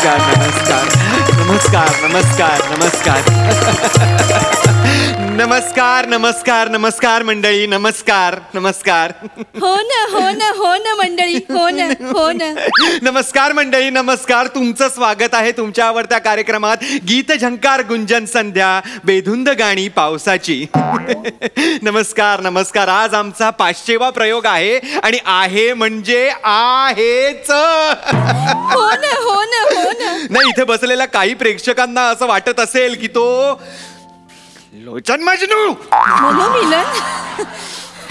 नमस्कार नमस्कार नमस्कार नमस्कार नमस्कार नमस्कार नमस्कार नमस्कार मंडळी नमस्कार नमस्कार हो ना मंडळी हो ना नमस्कार मंडळी नमस्कार तुमचं स्वागत आहे तुमच्या आवडत्या कार्यक्रमात गीत झंकार गुंजन संध्या बेधुंद गाणी पावसाची नमस्कार नमस्कार आज आमचा 500वा प्रयोग आहे आणि आहे म्हणजे आहेच हो ना नाही इथे बसलेल्या काही प्रेक्षकांना असं वाटत असेल की तो लोचन मजनू मनोमिलन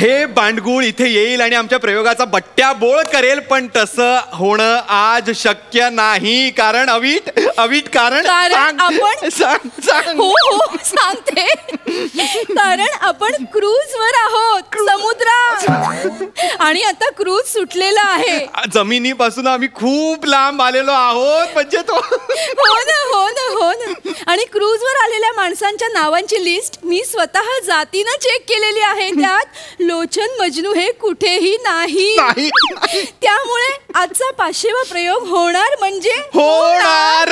हे बांडगुळ इथे येईल आणि आमच्या प्रयोगाचा बट्ट्याबोळ करेल पण तसं होणं आज शक्य नाही कारण अवीट कारण आपण सांग हो सांगते कारण आपण क्रूज वर आहोत समुद्रात आणि आता क्रूज सुटलेला आहे जमिनीपासून आम्ही खूप लांब आलेलो आहोत म्हणजे तो हो ना आणि क्रूज वर आलेल्या माणसांच्या नावांची लिस्ट मी स्वतः जातीनं चेक केलेली आहे त्यात लोचन मजनू हे कुठेही नाही त्यामुळे आजचा 500वा प्रयोग होणार म्हणजे होणार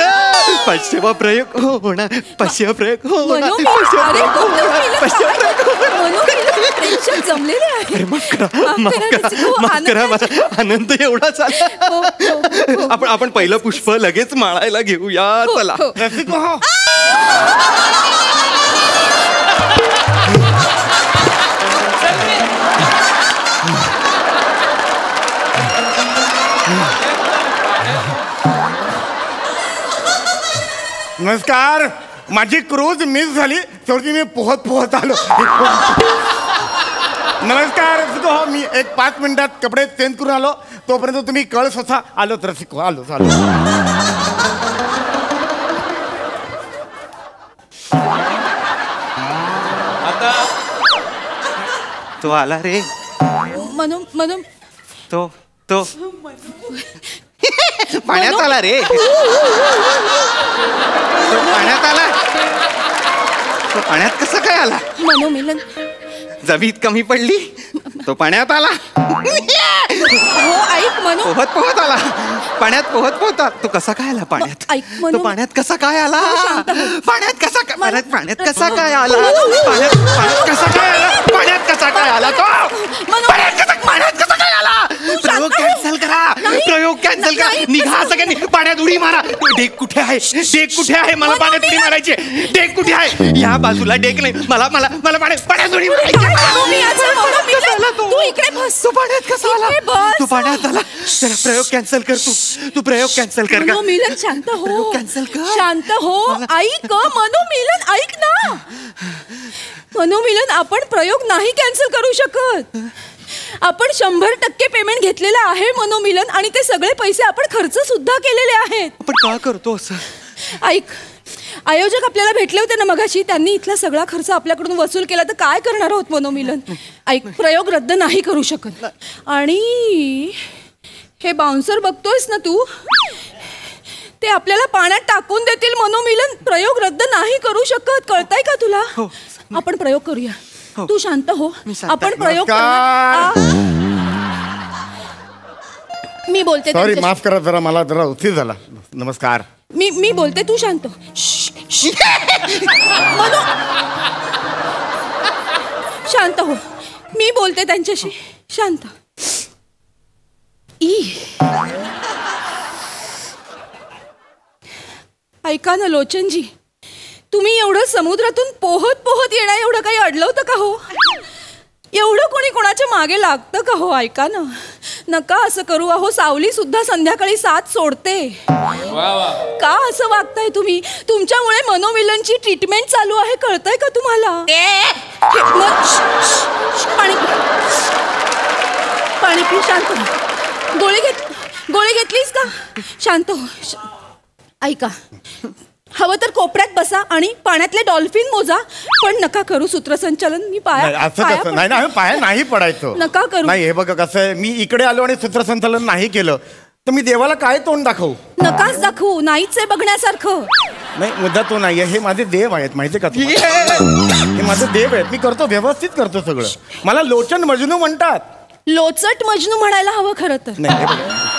500वा प्रयोग होणार 500वा प्रयोग होणार प्रेक्षक जमलेले आहे माफ करा मला आनंद एवढा झाला आपण पहिलं पुष्प लगेच माळायला घेऊया चला नमस्कार माझी क्रूज मिस झाली शेवटी मी पोहत आलो नमस्कार रसिको हो मी एक 5 मिनिटात कपडे चेंज करून आलो तोपर्यंत तुम्ही कळ स्वतः आलो रसिको आलो आता तो आला रे म्हणून तो पाण्यात आला रे पाण्यात आला तो पाण्यात कसं काय आला मनोमिलन जमीत कमी पडली तो पाण्यात आला हो ऐक मनू पोहत आला पाण्यात पोहत तो कसा काय आला पाण्यात तो पाण्यात कसा काय आला पाण्यात कसा काय कसा काय आला पाण्यात कसा काय आला पाण्यात कसा काय आला तो पाण्यात कसा काय आला प्रयोग कॅन्सल करा निघा सगळ्यांनी पाण्यात उडी मारा डेक कुठे आहे मला पाण्यात उडी मारायची डेक कुठे आहे या बाजूला डेक नाही मला पाण्यात उडी मारायची तू इकडे बस तू पाण्यात कसा आला तू पाण्यात आला जरा प्रयोग कॅन्सल कर तू प्रयोग कॅन्सल कर मनोमिलन शांत हो कॅन्सल कर शांत हो ऐक मनोमिलन ऐक ना मनोमिलन आपण प्रयोग नाही कॅन्सल करू शकत आपण 100% पेमेंट घेतलेला आहे मनोमिलन आणि ते सगळे पैसे आपण खर्च सुद्धा केलेले आहेत आपण का करतो असं ऐक आयोजक आपल्याला भेटले होते ना मगाशी त्यांनी इथला सगळा खर्च आपल्याकडून वसूल केला तर काय करणार आहोत मनोमिलन ऐक प्रयोग रद्द नाही करू शकत आणि हे बाउन्सर बघतोयस ना तू ते आपल्याला पाण्यात टाकून देतील मनोमिलन प्रयोग रद्द नाही करू शकत कळतंय का तुला आपण प्रयोग करूया तू शांत हो आपण प्रयोग मी बोलते सॉरी माफ करा जरा मला जरा उशीर झाला नमस्कार मी बोलते तू शांत शांत हो मी बोलते त्यांच्याशी शांत ऐका ना लोचनजी तुम्ही एवढं समुद्रातून पोहत येणं एवढं काही अडलं होतं का हो एवढं कोणी कोणाच्या मागे लागतं का हो ऐका ना नका असं करू अहो सावली सुद्धा संध्याकाळी 7 सोडते का असं वागताय तुम्ही तुमच्यामुळे मनोमिलनची ट्रीटमेंट चालू आहे कळतंय का तुम्हाला पाणी पी शांत गोळी घेतलीस का शांत हो ऐका हवं तर कोपऱ्यात बसा आणि पाण्यातले डॉल्फिन मोजा पण नका करू सूत्रसंचालन मी पाया नाही पडायचं नका करू नाही हे बघा कसं आहे मी इकडे आलो आणि सूत्रसंचालन नाही केलं तर मी देवाला काय तोंड दाखवू नकाच दाखवू नाहीच आहे बघण्यासारखं नाही मुद्दा तो नाही हे माझे देव आहेत माहिती का हे माझे देव आहेत मी करतो व्यवस्थित करतो सगळं मला लोचन मजनू म्हणतात लोचट मजनू म्हणायला हवं खरं तर नाही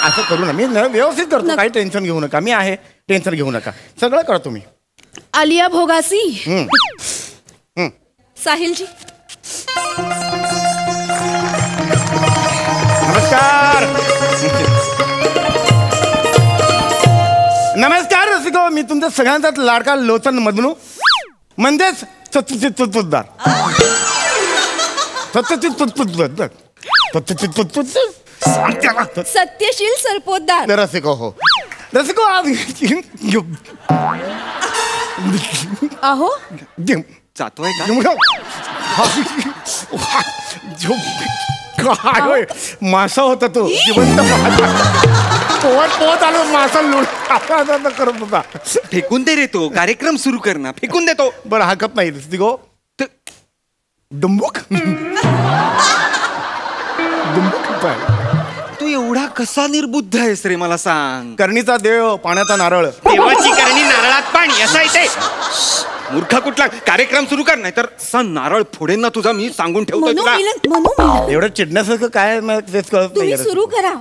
असं करू ना मी व्यवस्थित करतो काही टेन्शन घेऊ नका मी आहे टेन्शन घेऊ नका, सगळं करतो मी. आलिया भोगासी. साहिलजी. नमस्कार. नमस्कार रसिको, मी तुमच्या सगळ्यांचाच लाडका लोचन मधनू, म्हणजेच तुतदार. सत्यशील सरपोतदार. रसिको. हो रसिको, आज अहो जातोय का? काय मासा होता तो, जिवंत पोहत आलो, मासा लुट करत होता. फेकून दे रे, तो कार्यक्रम सुरू कर ना, फेकून देतो. बरं हाकत नाही रसिको. डुंबुक. तू एवढा कसा निर्बुद्ध आहेस रे, मला सांग. करणीचा देव, पाण्याचा नारळ. देवाची करणी नारळात पाणी, असं आहे ते. मूर्ख कुठला. कार्यक्रम सुरू कर, नाही तर नारळ फोडेन ना तुझा, मी सांगून ठेवतो तुला. एवढं चिडण्यासारखं काय तेच कळत नाही. सुरू करा.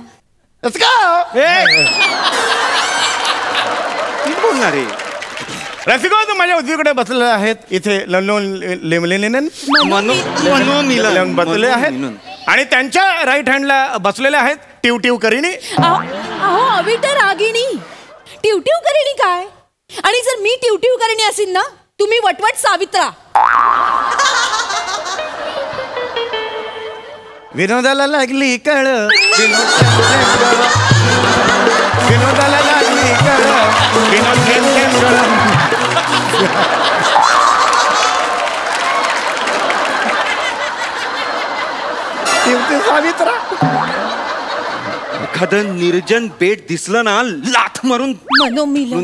बोलणार रे रसिको, माझ्या उजवीकडे बसलेले आहेत इथे बसलेले आहेत, आणि त्यांच्या राईट हँडला बसलेले आहेत टिवटिव करीनी. अहो अविटर रागिणी. टिवटिव करीनी काय? आणि जर मी टिवटिव करीनी असेल ना, तुम्ही वटवट सावित्रा. विनोदाला लागली कळ, विनोदाला लागली कळ, विनोद सावित्रा. एखादं निर्जन बेट दिसलं ना, लाथ मारून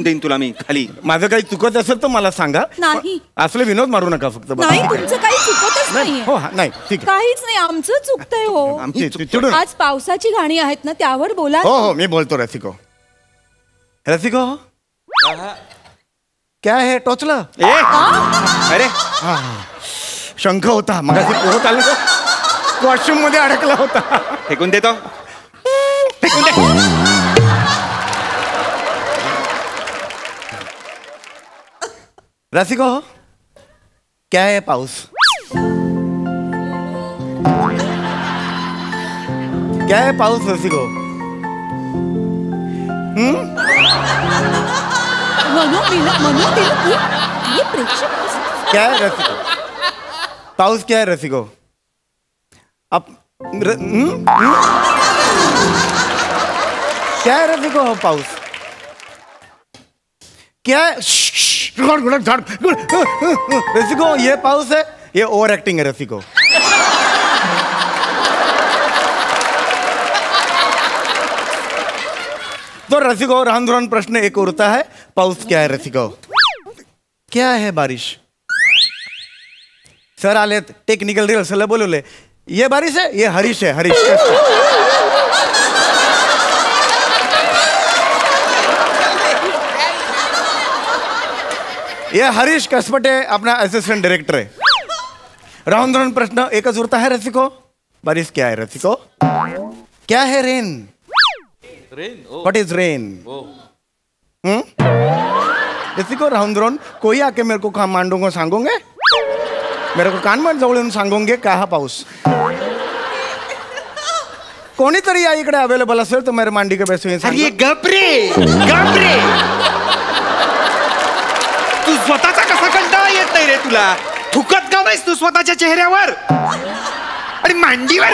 देईन तुला मी खाली. माझं काही चुकत असेल तर मला सांगा. नाही, असले विनोद मारू नका फक्त. नाही, तुमचं काही चुकतच नाही. हो नाही, ठीक, काहीच नाही, आमचं चुकतंय. हो, आज पावसाची गाणी आहेत ना, त्यावर बोला. हो मी बोलतो. रसिको, रसिको क्या है टोचलं? अरे शंख होता मगाशी, पोहत आलो, वॉशरूम मध्ये अडकला होता. फेकून देतो, फेकून दे. रसिको, क्या है पाऊस? क्या है पाऊस रसिको? क्या है रसिको? पाऊस क्या है रसिको? अब क्या है रसिको पाऊस? क्या है? रसिको, ये पाऊस है, ये ओवर एक्टिंग है रसिको. तो रसिको, रान प्रश्न एक उड़ता है, पाऊस क्या है रसिको? क्या है बारिश? सर आले, टेक्निकल रिहर्सल बोलवले. ये बारिश है, ये हरीश है. हरीश ये हरीश कसपटे अपना असिस्टेंट डायरेक्टर है. राउंड प्रश्न एकच उरता है रसिको. बारिश क्या है रसिको? क्या है रेन? What is rain? रसिको, राउंड कोई आके मेरे को काम मांडूंगा सांगोगे, मेरे को कान मान जवळ येऊन सांगोगे का हा पाऊस. कोणीतरी या इकडे अवेलेबल असेल तर मेरे मांडी के बैसे. अरे गपरे, गपरे. तू स्वतःचा कसा कंटाळा येत नाही रे तुला? थुकत का नाहीस तू स्वतःच्या चेहऱ्यावर? आणि मांडीवर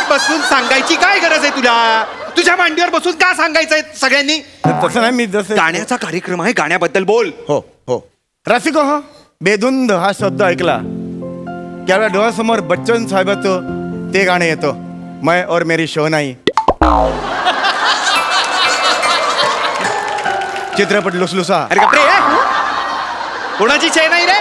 बसून सांगायची काय गरज आहे तुला? तुझ्या मांडीवर बसून का सांगायचंय सगळ्यांनी? तसं नाही, मी जसं गाण्याचा कार्यक्रम आहे, गाण्याबद्दल बोल. हो हो रसिको, हा बेधुंद हा शब्द ऐकला त्यावेळेला डोळ्यासमोर बच्चन साहेबाचं ते गाणं येतं, मैं और मेरी शहनाई. चित्रपट लुसलुसा. अरे गपरे, कोणाची शहनाई रे?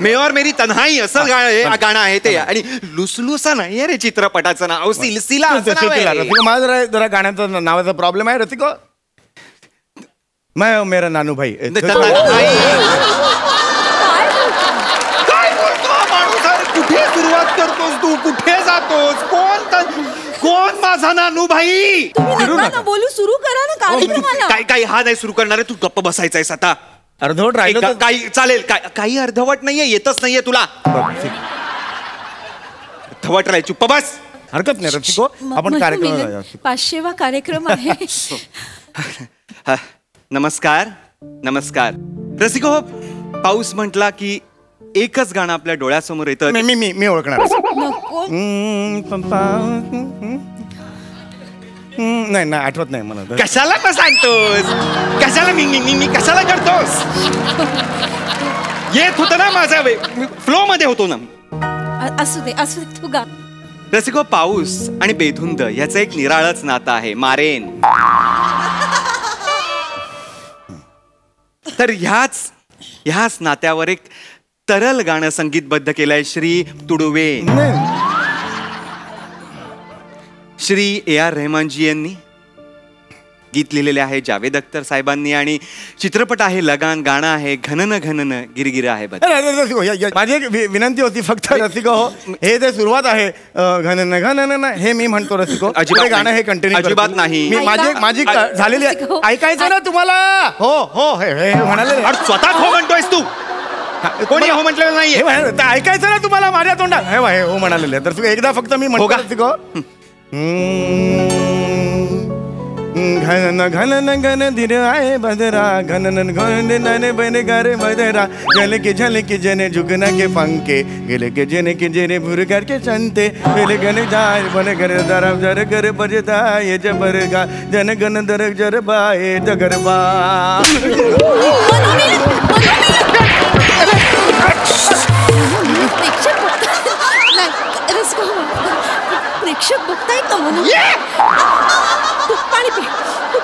मे और मेरी तन्हाई असं गाणं आहे ते. आणि लुसलुसा नाही रे चित्रपटाचं नाव, सिलसिला. रसिको, माझा जरा गाण्याचा नावाचा प्रॉब्लेम आहे रसिको. मैं मेरा नानू भाई. कुठे सुरुवात करतोस तू? कुठे जातोस? कोण माझा नानू भाई. तुम्ही नका ना बोलू, सुरू करा ना कार्यक्रमाला. काही हा नाही सुरू करणार आहे, तू गप्प बसायचायस आता. अर्धवट राहिलं काही चालेल, काही अर्धवट नाहीये, येतच नाहीये तुला. अर्धवट राहील, चुप्प बस. हरकत नाही रसिको, आपण कार्यक्रम 500वा कार्यक्रम आहे. नमस्कार नमस्कार रसिको. पाऊस म्हटला की एकच गाणं आपल्या डोळ्यासमोर येतं. मी ओळखणार. नको नाही आठवत नाही मला. कशाला का सांगतोस, कशाला मी कशाला करतोस. येत होतं ना माझा फ्लो मध्ये होतो ना. असू दे तू गा. रसिको, पाऊस आणि बेधुंद याचं एक निराळच नातं आहे, मारेन. तर ह्याच नात्यावर एक तरल गाणं संगीतबद्ध केलंय श्री तुडुवे, श्री A.R. रहमानजी यांनी. गीत लिहिलेले आहे जावेद अख्तर साहेबांनी आणि चित्रपट आहे लगान. गाणं आहे घनन घनन गिरगिर आहे. माझी एक विनंती होती फक्त रसिको, हे जे सुरुवात आहे घनन घनन हे मी म्हणतो रसिको, अजिबात गाणं हे कंटिन्यू अजिबात नाही. माझी झालेली ऐकायचं ना तुम्हाला. हो हे म्हणाले. स्वतः हो म्हणतोयस तू, कोणी हो म्हटलेलं नाहीये. ऐकायचं ना तुम्हाला माझ्या तोंडात. हे हो म्हणालेले. तर एकदा फक्त मी म्हणतो रसिको, घन घन घन धीर आए बदरा घनन घन नन बन गर बदरा झलके जने जुगना के पंखे गिले के जने भुरगर के चंते बेले गन जाय बन घर दर जर कर बजदा ये जबर गा जन गन दर जर बाए जगर बा. प्रेक्षक बघताय का म्हणून. तू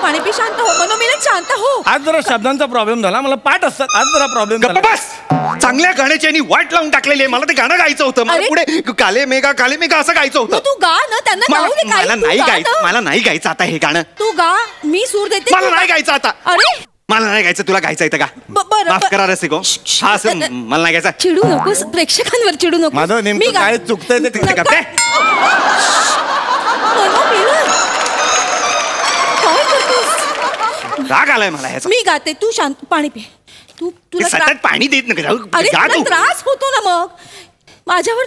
पाणी पी शांत हो. मनोमिलन शांत हो. आज जरा शब्दांचा प्रॉब्लेम झाला, मला पाठ असतात. आज जरा प्रॉब्लेम झाला. बस, चांगल्या गाण्याची आणि वाट लावून टाकलेली आहे. मला ते गाणं गायचं होतं. मला पुढे काले मेघा असं गायचं होतं. तू गा ना, त्यांना गाऊ दे. मला नाही गायचं आता हे गाणं. तू गा, मी सूर देते. मला नाही गायचं आता. अरे मला नाही गायचं, तुला गायचं येतं का. माफ करा रसिको, हा असं मला नाही गायचं. चिडू नकोस, प्रेक्षकांवर चिडू नको. माझं नेमकं काय चुकतंय ते करते. काय करतोस. राग आलाय मला ह्याचा. मी गाते, तू शांत पाणी पी. तुला सतत पाणी देत नका. अरे तुला त्रास होतो ना मग माझ्यावर.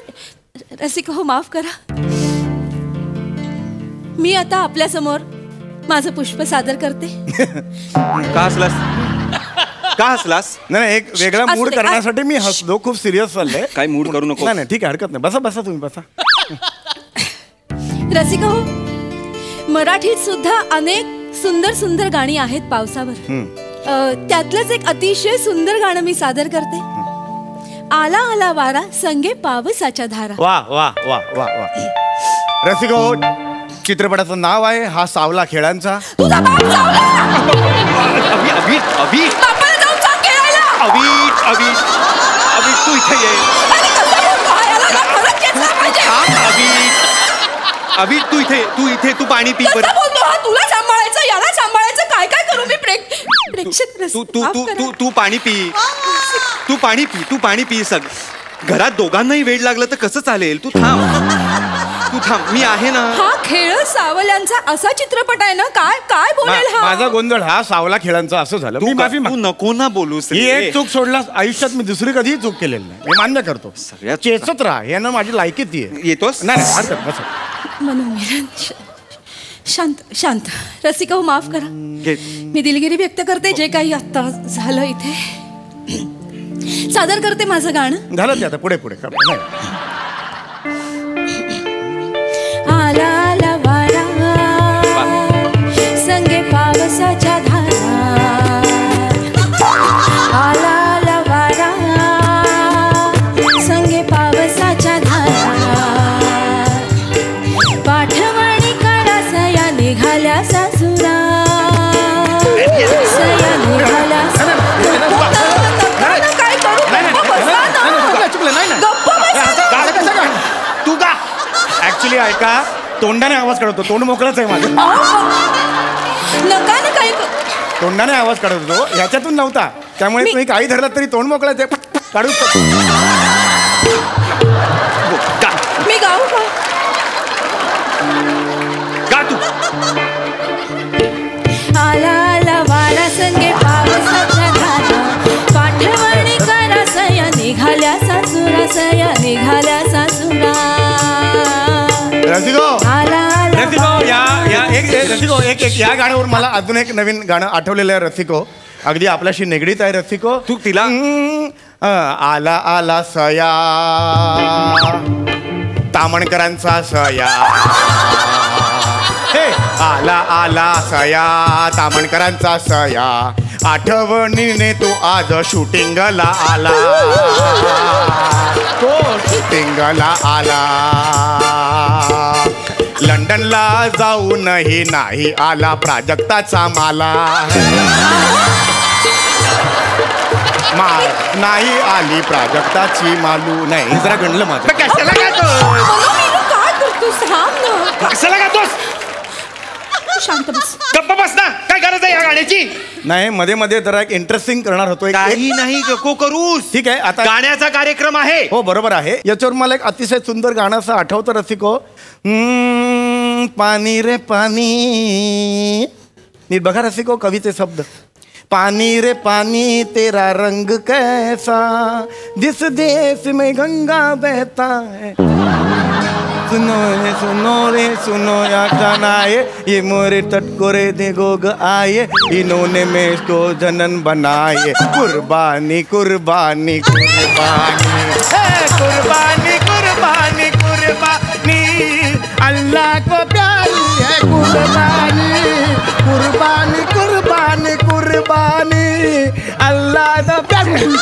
रसिको हो, माफ करा. मी आता आपल्या समोर माझं पुष्प सादर करते. का हसलास. नाही, एक वेगळा मूड करण्यासाठी मी हसलो. खूप सिरियस चाललंय. काय मूड करू नको. नाही ठीक आहे, हरकत नाही. बसा तुम्ही बसा. रसिका हो, मराठीत सुद्धा अनेक सुंदर गाणी आहेत पावसावर. त्यातलंच एक अतिशय सुंदर गाणं मी सादर करते. आला आला वारा संगे पावसाच्या धारा. वा वा वा वा वा. रसिका हो, चित्रपटाचं नाव आहे हा सावला खेळांचा. तुझा बाप सावला. अभि बापाला जाऊन सांग खेळायला. अभि तू इथे ये. अभि तू इथे तू पाणी पी. तुला सांभाळायचं, याला सांभाळायचं, काय करू मी. प्रेक्षक तू पाणी पी. तू पाणी पी. घरात दोघांनाही वेळ लागलं तर कसं चालेल. तू थांब, मी आहे ना. हा खेळ सावल्यांचा असा चित्रपट आहे ना. काय बोलेल हा. माझा गोंधळ हा सावला खेळांचा असं झालं. मी माफी. तू नको ना बोलूस. ही एक चूक सोडलास आयुष्यात मी दुसरी कधीही चूक केलेली नाही. मी मान्य करतो. सगळ्यात चेचत राहा यानं माझी लायकी ती येतोस. नाही हरकत बस. मनोमिलन शांत. रसिका हो, माफ करा. मी दिलगिरी व्यक्त करते. जे काही आता झालं इथे सादर करते माझं गाणं. झालं ते आता पुढे नाही. आला आला वारा संगे पावसाच्या धारा. आला आला वारा संगे पावसाच्या धारा. पाठवणी करा सया निघाल्या सासुरा. सया निघाल्या. काय करू. तू का ऍक्च्युली ऐका, तोंडाने आवाज काढतो. तोंड मोकळच आहे माझं. नका ना काही. तोंडाने आवाज काढत होतो, ह्याच्यातून नव्हता. त्यामुळे तुम्ही काही धरलं तरी तोंड मोकळच आहे. काढू मी गाऊ का. आला आला वारा संगे पावसाच्या धारा पाठवणी करा सया निघाल्या सासुरा सया निघाल्या सासुरा रसिको आला आला रसिको एक या गाण्यावर मला अजून एक नवीन गाणं आठवलेलं आहे रसिको अगदी आपल्याशी निगडीत आहे रसिको तू तिला आला आला सया तामणकरांचा सया हे आला आला सया तामणकरांचा सया आठवणीने तो आज शूटिंगला आला तो शूटिंगला आला लंडनला जाऊनही नाही आला प्राजक्ताचा माला नाही आली प्राजक्ताची मालू नाही जरा गणलं माझं कशाला गातोस काय करतोस थांब ना कशाला गातोस शांत बस गप्प बस ना काय गरज आहे या गाण्याची नाही मध्ये मध्ये जरा एक इंटरेस्टिंग करणार होतो काही नाही नको करूस ठीक आहे आता गाण्याचा कार्यक्रम आहे हो बरोबर आहे याच्यावर मला एक अतिशय सुंदर गाणं असं आठवतं रसिको पाणी रे पाणी नीट बघा रसिको कविचे शब्द पानी रे पानी तेरा रंग कैसा जिस देश में गंगा बहता है सुनो रे सुनो या जानाए ये मोरे तटकोरे दे गोग आए इन्होंने में इसको जनन बनाए कुर्बानी कुर्बानी कुर्बानी कुर्बानी कुर्बानी कुर्बानी अल्लाह को प्यारी है कुर्बानी कुर्बानी कुर्बानी कुर्बानी अल्लाह दा प्यारी